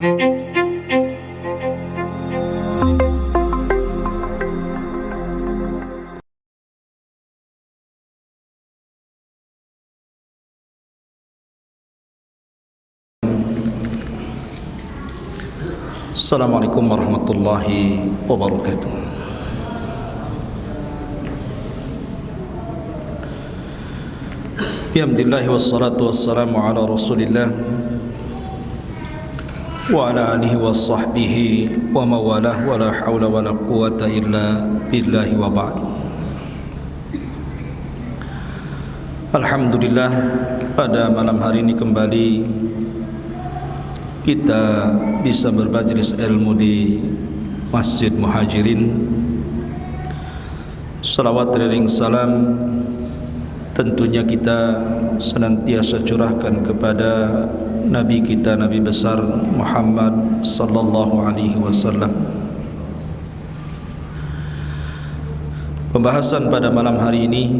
Assalamualaikum warahmatullahi wabarakatuh. Alhamdulillah wassalatu wassalamu ala Rasulillah wa ala alihi wa sahbihi wa mawalah wa la hawla wa la quwata illa billahi wa ba'du. Alhamdulillah, pada malam hari ini kembali kita bisa bermajlis ilmu di Masjid Muhajirin. Salawat dan salam tentunya kita senantiasa curahkan kepada Nabi kita, Nabi besar Muhammad sallallahu alaihi wasallam. Pembahasan pada malam hari ini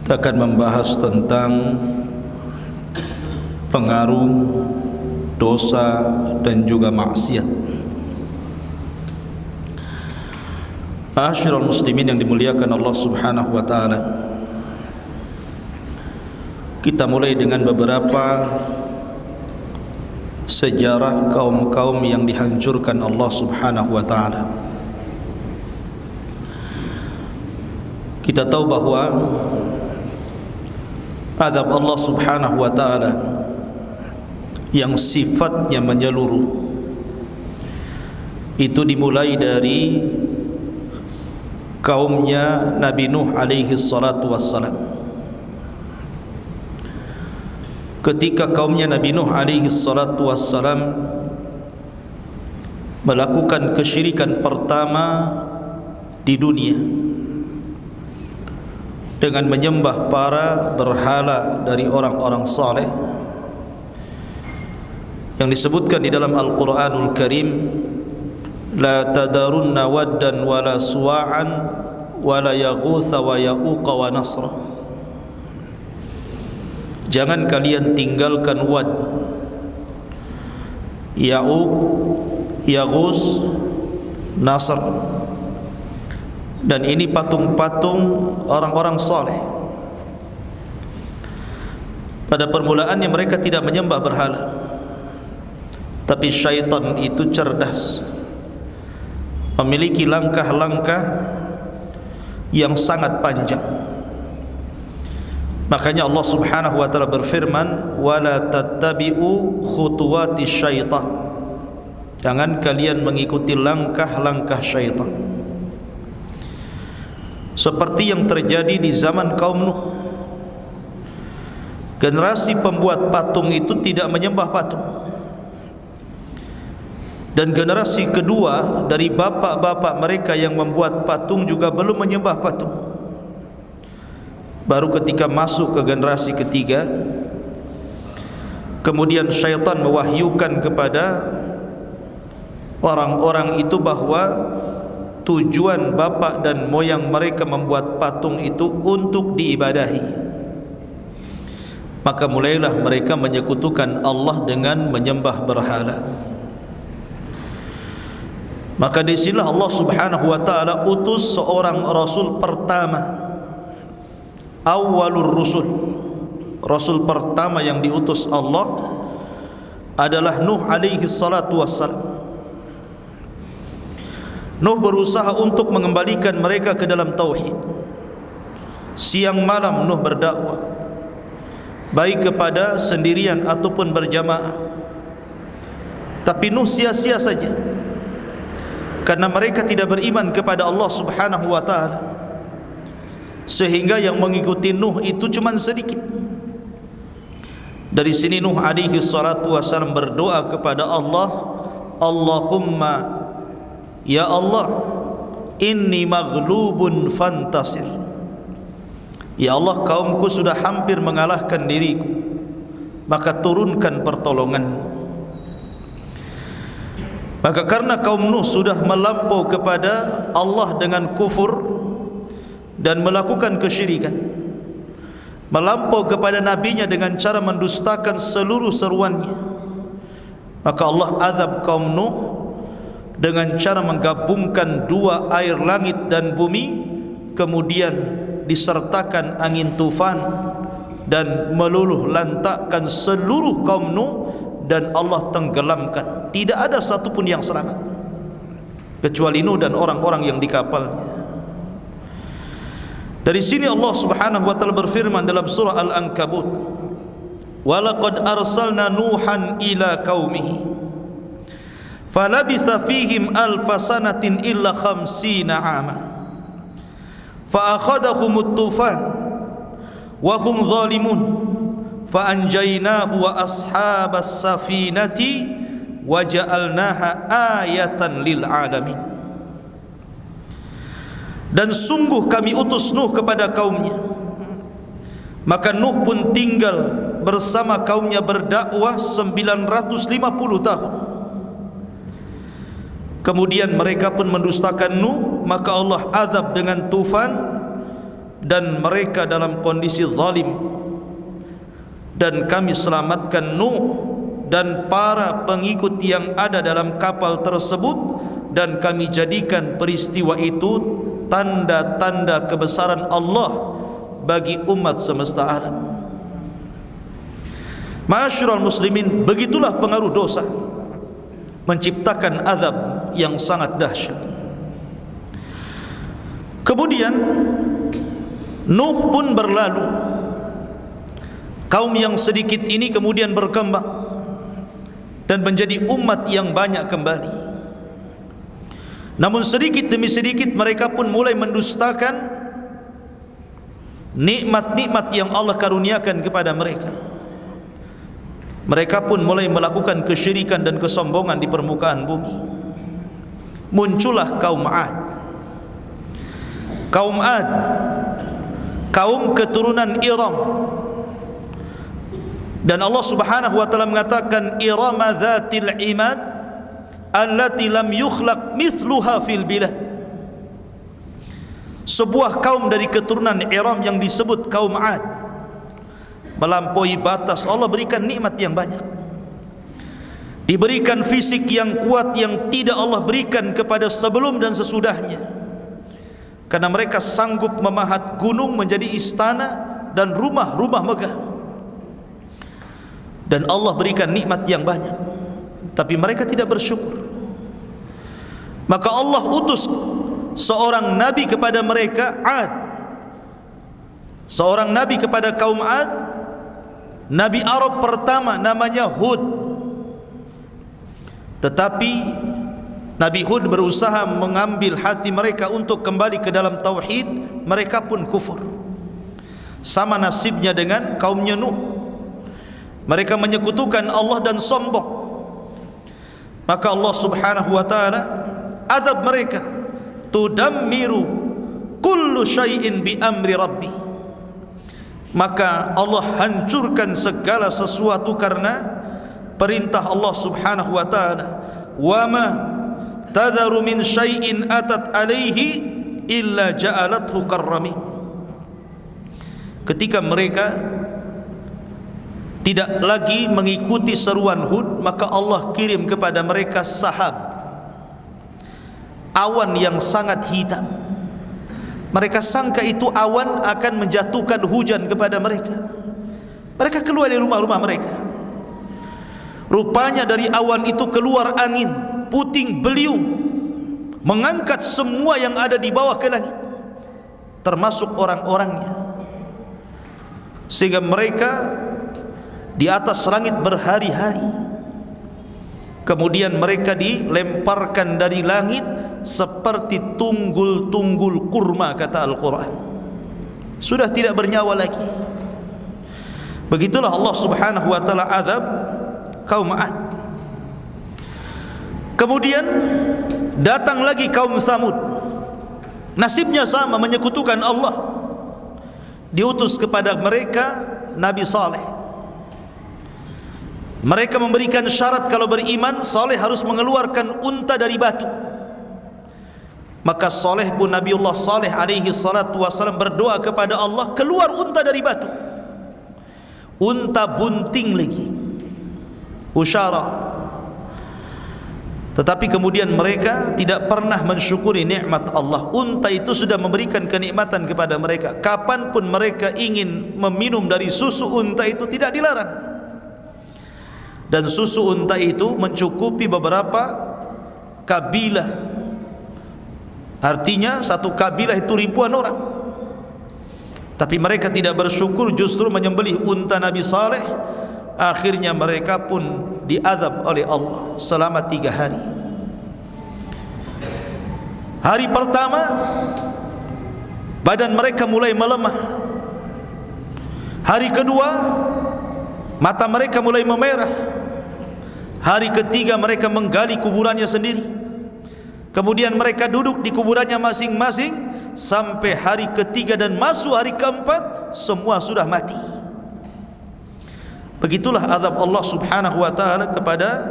kita akan membahas tentang pengaruh dosa dan juga maksiat. Ma'asyiral muslimin yang dimuliakan Allah Subhanahu wa taala, kita mulai dengan beberapa sejarah kaum-kaum yang dihancurkan Allah Subhanahu wa taala. Kita tahu bahwa azab Allah Subhanahu wa taala yang sifatnya menyeluruh itu dimulai dari kaumnya Nabi Nuh alaihi salatu wassalam. Ketika kaumnya Nabi Nuh alaihi salatu wassalam melakukan kesyirikan pertama di dunia dengan menyembah para berhala dari orang-orang saleh, yang disebutkan di dalam Al-Quranul Karim, la tadarunna waddan wala suwa'an wala yaghutha wa ya'uqa wa nasra. Jangan kalian tinggalkan Wad, Ya'uq, Yaghus, Nasr. Dan ini patung-patung orang-orang saleh. Pada permulaannya mereka tidak menyembah berhala, tapi syaitan itu cerdas, memiliki langkah-langkah yang sangat panjang. Makanya Allah Subhanahu wa taala berfirman, wala tattabi'u khutuwati syaitan. Jangan kalian mengikuti langkah-langkah syaitan. Seperti yang terjadi di zaman kaum Nuh. Generasi pembuat patung itu tidak menyembah patung. Dan generasi kedua dari bapak-bapak mereka yang membuat patung juga belum menyembah patung. Baru ketika masuk ke generasi ketiga, kemudian syaitan mewahyukan kepada orang-orang itu bahwa tujuan bapak dan moyang mereka membuat patung itu untuk diibadahi. Maka mulailah mereka menyekutukan Allah dengan menyembah berhala. Maka disinilah Allah Subhanahu wa taala utus seorang rasul pertama, awwalur rusul. Rasul pertama yang diutus Allah adalah Nuh alaihi salatu wassalam. Nuh berusaha untuk mengembalikan mereka ke dalam tauhid. Siang malam Nuh berdakwah, baik kepada sendirian ataupun berjamaah. Tapi Nuh sia-sia saja, karena mereka tidak beriman kepada Allah Subhanahu wa taala, sehingga yang mengikuti Nuh itu cuma sedikit. Dari sini Nuh alaihi salatu wasallam berdoa kepada Allah, Allahumma ya Allah, inni maghlubun fantasir. Ya Allah, kaumku sudah hampir mengalahkan diriku, maka turunkan pertolongan. Maka karena kaum Nuh sudah melampau kepada Allah dengan kufur dan melakukan kesyirikan, melampau kepada nabinya dengan cara mendustakan seluruh seruannya, Maka Allah azab kaum Nuh dengan cara menggabungkan dua air langit dan bumi, kemudian disertakan angin tufan dan meluluh lantakkan seluruh kaum Nuh, dan Allah tenggelamkan. Tidak ada satupun yang selamat kecuali Nuh dan orang-orang yang di kapalnya. Dari sini Allah Subhanahu wa taala berfirman dalam surah Al-Ankabut, "Walaqad arsalna Nuhan ila qaumihi falabitha fihim alfa sanatin illa khamsina 'ama fa akhadhahumut tufan wa hum zalimun fa anjaynahu wa ashabas safinati wa ja'alnaha ayatan lil alamin." Dan sungguh kami utus Nuh kepada kaumnya, maka Nuh pun tinggal bersama kaumnya berdakwah 950 tahun. Kemudian mereka pun mendustakan Nuh, maka Allah azab dengan tufan dan mereka dalam kondisi zalim. Dan kami selamatkan Nuh dan para pengikut yang ada dalam kapal tersebut, dan kami jadikan peristiwa itu tanda-tanda kebesaran Allah bagi umat semesta alam. Ma'asyiral muslimin, begitulah pengaruh dosa menciptakan azab yang sangat dahsyat. Kemudian Nuh pun berlalu. Kaum yang sedikit ini kemudian berkembang dan menjadi umat yang banyak kembali. Namun sedikit demi sedikit mereka pun mulai mendustakan nikmat-nikmat yang Allah karuniakan kepada mereka. Mereka pun mulai melakukan kesyirikan dan kesombongan di permukaan bumi. Muncullah kaum Ad. Kaum Ad, kaum keturunan Iram. Dan Allah Subhanahu wa taala mengatakan Irama dzatil imad allati lam yukhlaq mithluha fil bilad. Sebuah kaum dari keturunan Iram yang disebut kaum Ad, melampaui batas. Allah berikan nikmat yang banyak, diberikan fisik yang kuat yang tidak Allah berikan kepada sebelum dan sesudahnya, karena mereka sanggup memahat gunung menjadi istana dan rumah-rumah megah. Dan Allah berikan nikmat yang banyak, tapi mereka tidak bersyukur. Maka Allah utus seorang nabi kepada mereka, Ad. Seorang nabi kepada kaum Ad, Nabi Arab pertama namanya Hud. Tetapi Nabi Hud berusaha mengambil hati mereka untuk kembali ke dalam tauhid, mereka pun kufur. Sama nasibnya dengan kaumnya Nuh. Mereka menyekutukan Allah dan sombong. Maka Allah Subhanahu wa taala azab mereka, tudammiru kullu syai'in bi amri rabbi. Maka Allah hancurkan segala sesuatu karena perintah Allah Subhanahu wa taala. Wa ma tadharu min syai'in atat alaihi illa ja'alathu karramin. Ketika mereka tidak lagi mengikuti seruan Hud, maka Allah kirim kepada mereka sahab, awan yang sangat hitam. Mereka sangka itu awan akan menjatuhkan hujan kepada mereka. Mereka keluar dari rumah-rumah mereka. Rupanya dari awan itu keluar angin puting beliung, mengangkat semua yang ada di bawah ke langit, termasuk orang-orangnya. Sehingga mereka di atas langit berhari-hari. Kemudian mereka dilemparkan dari langit seperti tunggul-tunggul kurma, kata Al-Quran. Sudah tidak bernyawa lagi. Begitulah Allah Subhanahu wa taala azab kaum Ad. Kemudian datang lagi kaum Samud. Nasibnya sama, menyekutukan Allah. Diutus kepada mereka Nabi Saleh. Mereka memberikan syarat kalau beriman, Saleh harus mengeluarkan unta dari batu. Maka Saleh pun, Nabiullah Saleh alaihi salatu wassalam, berdoa kepada Allah, keluar unta dari batu. Unta bunting lagi, Usyara Tetapi kemudian mereka tidak pernah mensyukuri nikmat Allah. Unta itu sudah memberikan kenikmatan kepada mereka. Kapanpun mereka ingin meminum dari susu unta itu tidak dilarang. Dan susu unta itu mencukupi beberapa kabilah. Artinya satu kabilah itu ribuan orang. Tapi mereka tidak bersyukur, justru menyembelih unta Nabi Saleh. Akhirnya mereka pun diazab oleh Allah selama 3 hari. Hari pertama badan mereka mulai melemah. Hari kedua mata mereka mulai memerah. Hari ketiga mereka menggali kuburannya sendiri. Kemudian mereka duduk di kuburannya masing-masing sampai hari ketiga, dan masuk hari keempat semua sudah mati. Begitulah azab Allah Subhanahu wa taala kepada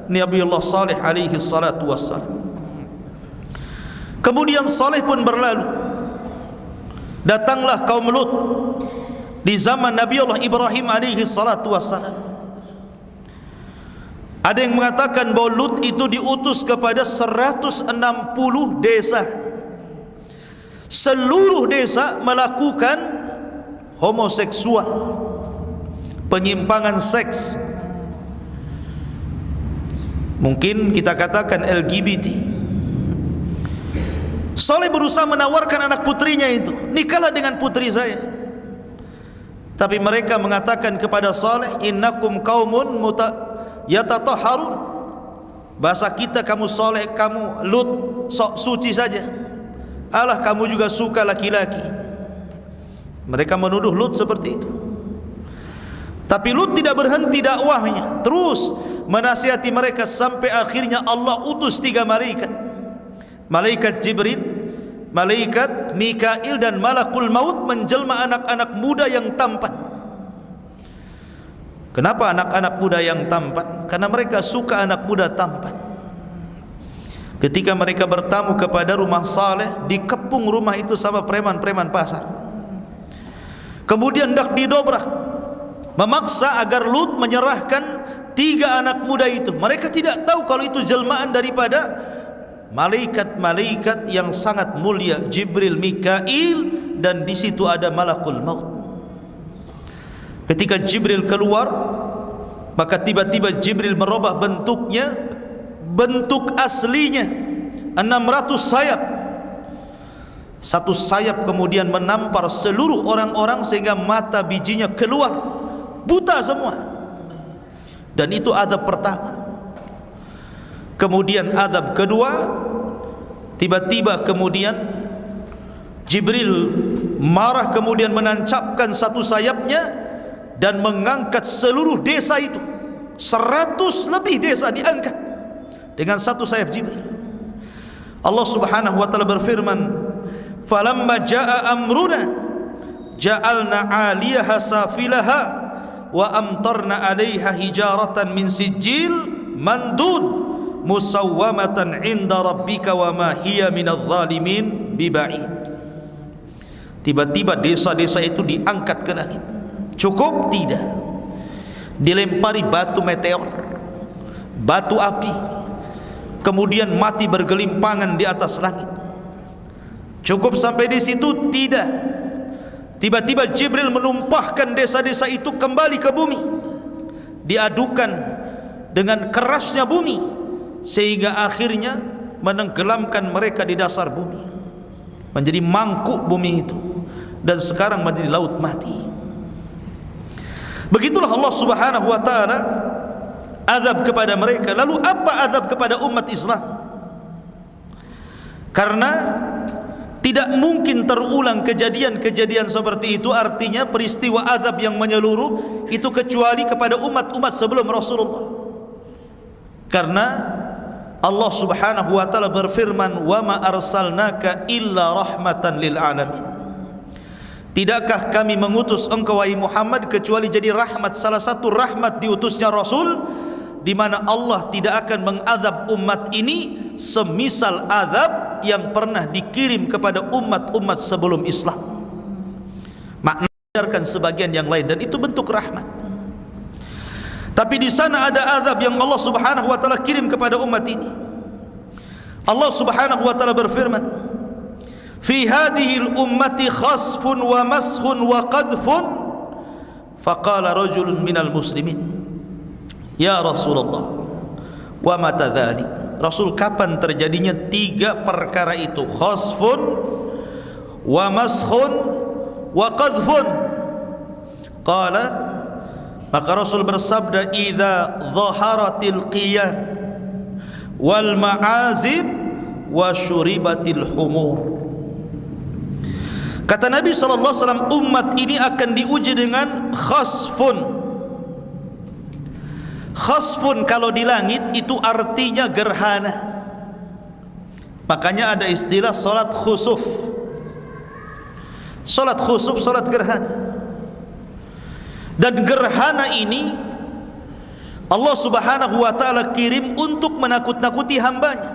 Nabiullah Saleh alaihi salatu wassalam. Kemudian Saleh pun berlalu. Datanglah kaum Lut di zaman Nabiullah Ibrahim alaihi salatu wassalam. Ada yang mengatakan bahwa Lut itu diutus kepada 160 desa. Seluruh desa melakukan homoseksual, penyimpangan seks. Mungkin kita katakan LGBT. Saleh berusaha menawarkan anak putrinya itu, nikahlah dengan putri saya. Tapi mereka mengatakan kepada Saleh, innakum qaumun yatatahharun. Bahasa kita, kamu Saleh, kamu Lut sok suci saja. Alah, kamu juga suka laki-laki. Mereka menuduh Lut seperti itu. Tapi Lut tidak berhenti dakwahnya, terus menasihati mereka sampai akhirnya Allah utus 3 malaikat. Malaikat Jibril, malaikat Mikail, dan malakul maut menjelma anak-anak muda yang tampan. Kenapa anak-anak muda yang tampan? Karena mereka suka anak muda tampan. Ketika mereka bertamu kepada rumah Saleh, dikepung rumah itu sama preman-preman pasar. Kemudian hendak didobrak, memaksa agar Lut menyerahkan 3 anak muda itu. Mereka tidak tahu kalau itu jelmaan daripada malaikat-malaikat yang sangat mulia, Jibril, Mikail, dan di situ ada malakul maut. Ketika Jibril keluar, maka tiba-tiba Jibril merubah bentuknya, bentuk aslinya 600 sayap. Satu sayap kemudian menampar seluruh orang-orang sehingga mata bijinya keluar, buta semua. Dan itu azab pertama. Kemudian azab kedua, tiba-tiba kemudian Jibril marah, kemudian menancapkan satu sayapnya dan mengangkat seluruh desa itu. 100 lebih desa diangkat dengan satu sayap Jibril. Allah Subhanahu wa taala berfirman, falamma jaa amruna ja'alna 'aliyaha safilaha wa amtarna 'alaiha hijaratan min sijil mandud musawwamatan 'inda rabbika wa ma hiya minadh dhalimin biba'id. Tiba-tiba desa-desa itu diangkat ke langit. Cukup? Tidak. Dilempari batu meteor, batu api, kemudian mati bergelimpangan di atas langit. Cukup sampai di situ? Tidak. Tiba-tiba Jibril menumpahkan desa-desa itu kembali ke bumi, diadukan dengan kerasnya bumi, sehingga akhirnya menenggelamkan mereka di dasar bumi, menjadi mangkuk bumi itu, dan sekarang menjadi laut mati. Begitulah Allah Subhanahu wa taala azab kepada mereka. Lalu apa azab kepada umat Islam? Karena tidak mungkin terulang kejadian-kejadian seperti itu, artinya peristiwa azab yang menyeluruh itu, kecuali kepada umat-umat sebelum Rasulullah. Karena Allah Subhanahu wa taala berfirman, "Wa ma arsalnaka illa rahmatan lil alamin." Tidakkah kami mengutus engkau wahai Muhammad kecuali jadi rahmat, salah satu rahmat diutusnya Rasul, di mana Allah tidak akan mengazab umat ini semisal azab yang pernah dikirim kepada umat-umat sebelum Islam. Maknanya sebagian yang lain, dan itu bentuk rahmat. Tapi di sana ada azab yang Allah Subhanahu wa taala kirim kepada umat ini. Allah Subhanahu wa taala berfirman, "Fi hadhihi al-ummati khasfun wa maskhun wa qadhfun." Faqala rajulun minal muslimin, "Ya Rasulullah, wa mata dzalik?" Rasul, kapan terjadinya 3 perkara itu? Khasfun wa maskhun wa qadhfun. Qala, maka Rasul bersabda, "Idza dhaharatil qiyan wal ma'azib wa syuribatil humur." Kata Nabi SAW, umat ini akan diuji dengan khasfun. Khasfun kalau di langit itu artinya gerhana. Makanya ada istilah salat khusuf. Salat khusuf, salat gerhana. Dan gerhana ini Allah Subhanahu wa taala kirim untuk menakut-nakuti hambanya.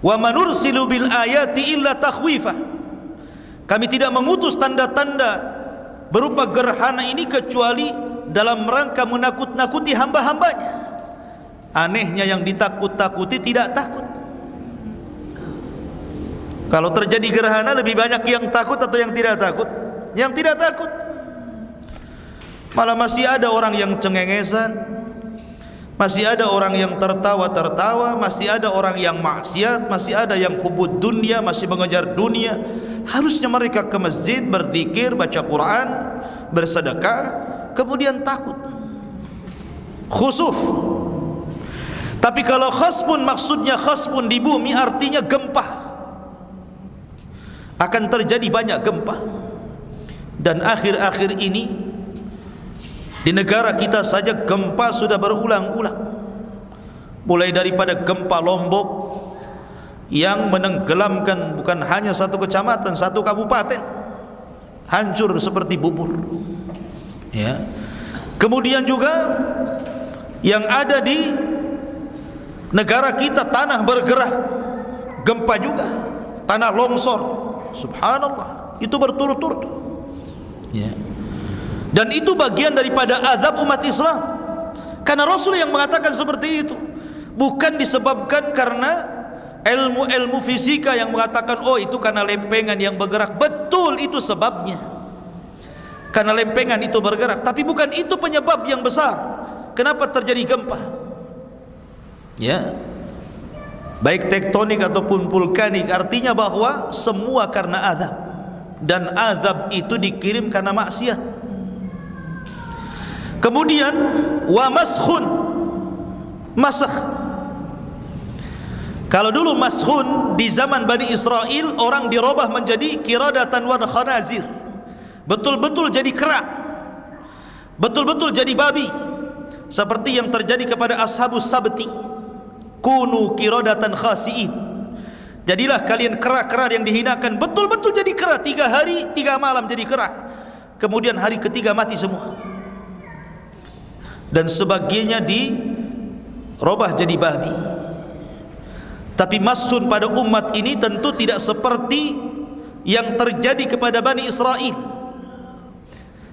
Wa manursilu bil ayati illa takhwifa. Kami tidak mengutus tanda-tanda berupa gerhana ini kecuali dalam rangka menakut-nakuti hamba-hambanya. Anehnya yang ditakut-takuti tidak takut. Kalau terjadi gerhana lebih banyak yang takut atau yang tidak takut? Yang tidak takut. Malah masih ada orang yang cengengesan, masih ada orang yang tertawa-tertawa, masih ada orang yang maksiat, masih ada yang hubud dunia, masih mengejar dunia. Harusnya mereka ke masjid, berzikir, baca Quran, bersedekah, kemudian takut. Khusuf. Tapi kalau khasfun, maksudnya khasfun di bumi artinya gempa. Akan terjadi banyak gempa. Dan akhir-akhir ini di negara kita saja gempa sudah berulang-ulang. Mulai daripada gempa Lombok yang menenggelamkan bukan hanya satu kecamatan, satu kabupaten, hancur seperti bubur. Ya. Kemudian juga yang ada di negara kita, tanah bergerak, gempa juga, tanah longsor. Subhanallah, itu berturut-turut. Ya. Dan itu bagian daripada azab umat Islam. Karena Rasul yang mengatakan seperti itu, bukan disebabkan karena ilmu fisika yang mengatakan oh itu karena lempengan yang bergerak. Betul, itu sebabnya, karena lempengan itu bergerak, tapi bukan itu penyebab yang besar kenapa terjadi gempa. Ya, baik tektonik ataupun vulkanik, artinya bahwa semua karena azab, dan azab itu dikirim karena maksiat. Kemudian wa maskhun, masakh. Kalau dulu maskhun di zaman Bani Israel, orang dirubah menjadi kiradatan wa khanazir, betul-betul jadi kera, betul-betul jadi babi, seperti yang terjadi kepada ashabus sabti. Kunu kiradatan khasiin, jadilah kalian kera-kera yang dihinakan, betul-betul jadi kera. 3 hari 3 malam jadi kera, kemudian hari ketiga mati semua. Dan sebagiannya dirubah jadi babi. Tapi masun pada umat ini tentu tidak seperti yang terjadi kepada Bani Israel,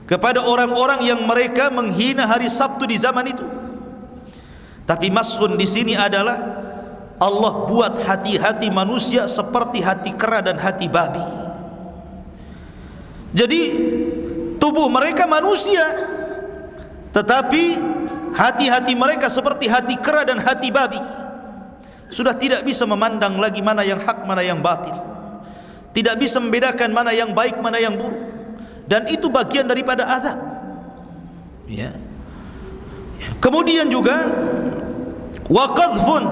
kepada orang-orang yang mereka menghina hari Sabtu di zaman itu. Tapi masun di sini adalah Allah buat hati-hati manusia seperti hati kera dan hati babi. Jadi tubuh mereka manusia, tetapi hati-hati mereka seperti hati kera dan hati babi. Sudah tidak bisa memandang lagi mana yang hak, mana yang batil. Tidak bisa membedakan mana yang baik, mana yang buruk. Dan itu bagian daripada azab. Ya. Kemudian juga wa qadhfun.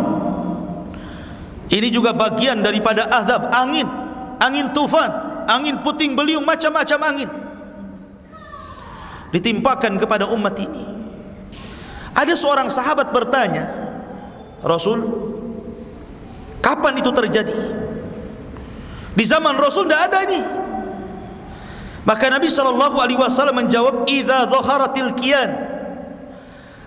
Ini juga bagian daripada azab, angin, angin tufan, angin puting beliung, macam-macam angin ditimpakan kepada umat ini. Ada seorang sahabat bertanya, "Rasul, kapan itu terjadi?" Di zaman Rasul tidak ada ini. Maka Nabi SAW menjawab, "Idza dhaharatil qiyan."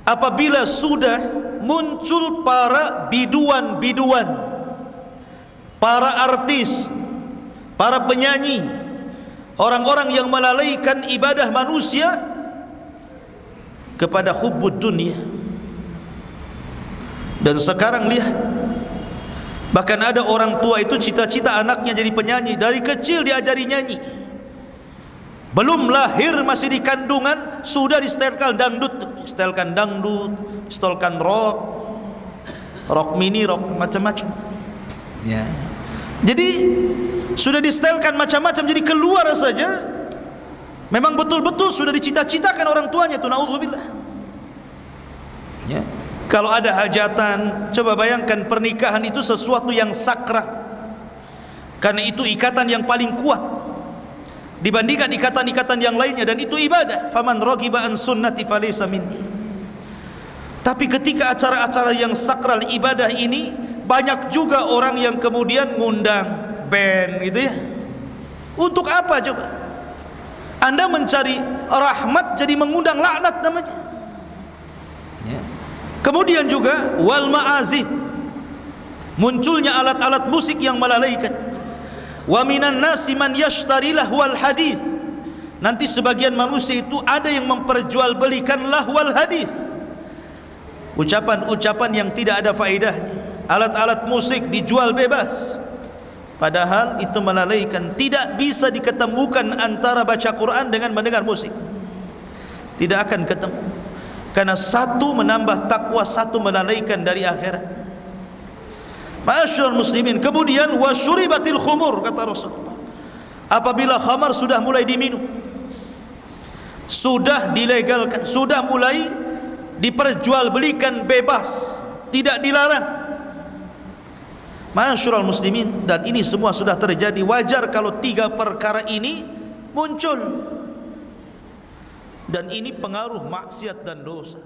Apabila sudah muncul para biduan-biduan, para artis, para penyanyi, orang-orang yang melalaikan ibadah manusia kepada hubbud dunia. Dan sekarang lihat, Bahkan ada orang tua itu cita-cita anaknya jadi penyanyi, dari kecil diajari nyanyi. Belum lahir masih di kandungan sudah disetelkan dangdut, setelkan dangdut, setelkan rock mini, rock macam-macam. Ya. Jadi sudah disetelkan macam-macam, jadi keluar saja memang betul-betul sudah dicita-citakan orang tuanya itu, naudzubillah. Ya. Kalau ada hajatan, coba bayangkan pernikahan itu sesuatu yang sakral, karena itu ikatan yang paling kuat dibandingkan ikatan-ikatan yang lainnya, dan itu ibadah. Faman raghiba an sunnati falaysa minni. Tapi ketika acara-acara yang sakral ibadah ini, banyak juga orang yang kemudian ngundang band gitu ya. Untuk apa coba? Anda mencari rahmat jadi mengundang laknat namanya. Ya. Kemudian juga wal ma'azif, munculnya alat-alat musik yang melalaikan. Wa minan nasi man yashtari lahwal hadis. Nanti sebagian manusia itu ada yang memperjualbelikan lahwal hadis, ucapan-ucapan yang tidak ada faedahnya. Alat-alat musik dijual bebas, padahal itu melalaikan. Tidak bisa diketemukan antara baca Quran dengan mendengar musik, tidak akan ketemu. Karena satu menambah takwa, satu melalaikan dari akhirat. Ma'asyiral muslimin, kemudian wasyuribatil khumur, kata Rasulullah. Apabila khamar sudah mulai diminum, sudah dilegalkan, sudah mulai diperjualbelikan bebas, tidak dilarang. Ma'asyiral muslimin, dan ini semua sudah terjadi. Wajar kalau 3 perkara ini muncul, dan ini pengaruh maksiat dan dosa.